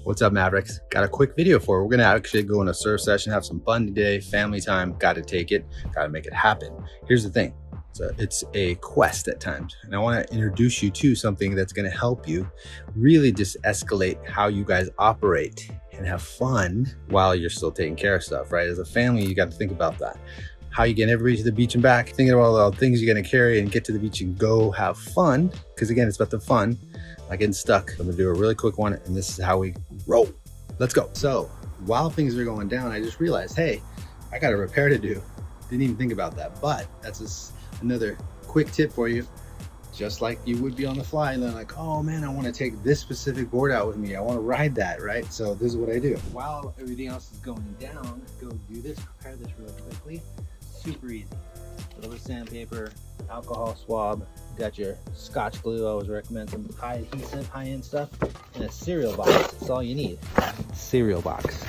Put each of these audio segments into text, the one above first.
What's up, Mavericks? Got a quick video for you. We're gonna actually go on a surf session, have some fun today, family time. Got to take it, got to make it happen. Here's the thing. It's a quest at times, and I want to introduce you to something that's going to help you really just escalate how you guys operate and have fun while you're still taking care of stuff, right? As a family, you got to think about that. How you get everybody to the beach and back, thinking about all the things you're going to carry and get to the beach and go have fun. Because again, it's about the fun, not getting stuck. I'm going to do a really quick one, and this is how we roll. Let's go. So while things are going down, I just realized, hey, I got a repair to do. Didn't even think about that, but that's just another quick tip for you. Just like you would be on the fly and then like, oh man, I want to take this specific board out with me. I want to ride that, right? So this is what I do. While everything else is going down, go do this, prepare this really quickly. Super easy. A little sandpaper, alcohol swab, got your Scotch glue. I always recommend some high adhesive, high-end stuff, and a cereal box. That's all you need. Cereal box.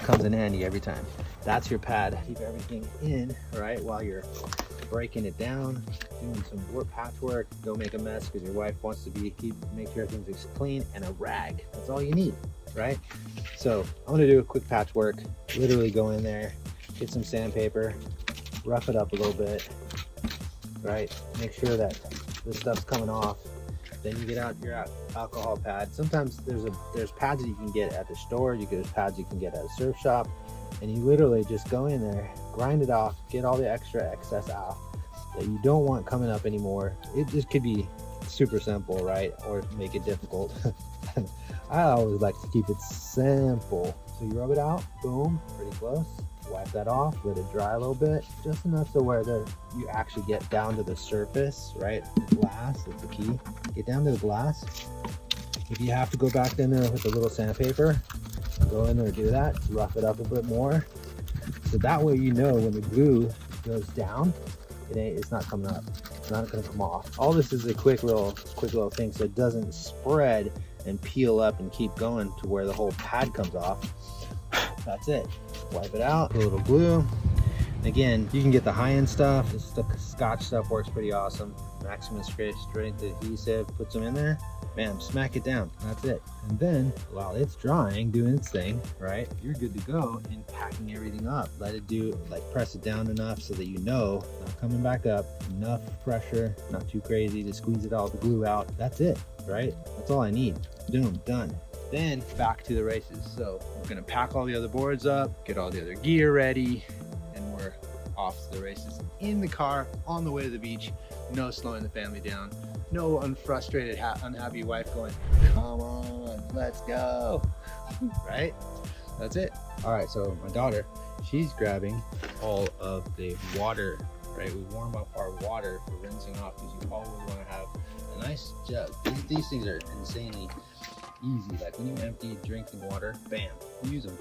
Comes in handy every time. That's your pad. Keep everything in, right, while you're breaking it down, doing some patchwork. Don't make a mess because your wife wants to make sure everything's clean, and a rag. That's all you need, right? So I'm gonna do a quick patchwork. Literally go in there, get some sandpaper, rough it up a little bit, right? Make sure that this stuff's coming off. Then you get out your alcohol pad. Sometimes there's pads that you can get at the store. There's pads you can get at a surf shop. And you literally just go in there, grind it off, get all the extra excess out that you don't want coming up anymore. It just could be super simple, right? Or make it difficult. I always like to keep it simple. So you rub it out, boom, pretty close. Wipe that off, let it dry a little bit, just enough to where you actually get down to the surface, right? The glass is the key. Get down to the glass. If you have to go back in there with a little sandpaper, go in there, do that, rough it up a bit more. So that way you know when the glue goes down, it's not coming up. It's not gonna come off. All this is a quick little thing so it doesn't spread and peel up and keep going to where the whole pad comes off. That's it. Wipe it out, put a little glue. Again, you can get the high-end stuff. This Scotch stuff works pretty awesome. Maximum strength adhesive, put some in there. Bam, smack it down. That's it. And then while it's drying, doing its thing, right, you're good to go in packing everything up. Let it press it down enough so that you know not coming back up. Enough pressure, not too crazy to squeeze it all the glue out. That's it, right? That's all I need. Boom, done. Then back to the races. So we're gonna pack all the other boards up, get all the other gear ready, and we're off to the races in the car on the way to the beach. No slowing the family down. No unfrustrated, unhappy wife going, come on, let's go, right? That's it. All right, so my daughter, she's grabbing all of the water, right? We warm up our water for rinsing off because you always want to have a nice jug. These things are insanely easy. Like when you empty drinking water, bam, use them.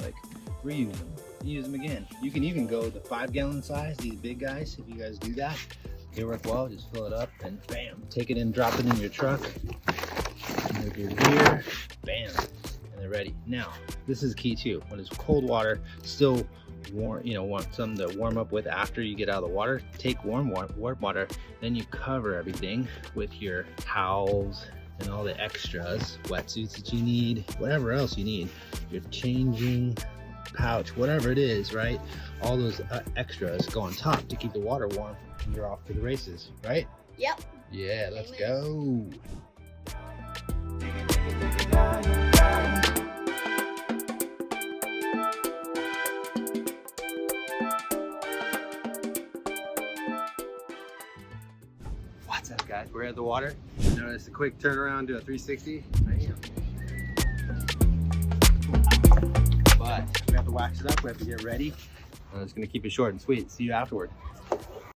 Like reuse them, use them again. You can even go the 5-gallon size, these big guys, if you guys do that. They work well, just fill it up and bam, take it in, drop it in your truck, with your gear, bam, and they're ready. Now, this is key too. When it's cold water, still warm, want something to warm up with after you get out of the water, take warm water, then you cover everything with your towels and all the extras, wetsuits that you need, whatever else you need, your changing pouch, whatever it is, right? All those extras go on top to keep the water warm and you're off to the races, right? Yep. Yeah, let's go. What's up, guys? We're at the water. Notice a quick turnaround, do a 360. Bam. But we have to wax it up, we have to get ready. I'm just gonna keep it short and sweet. See you afterward.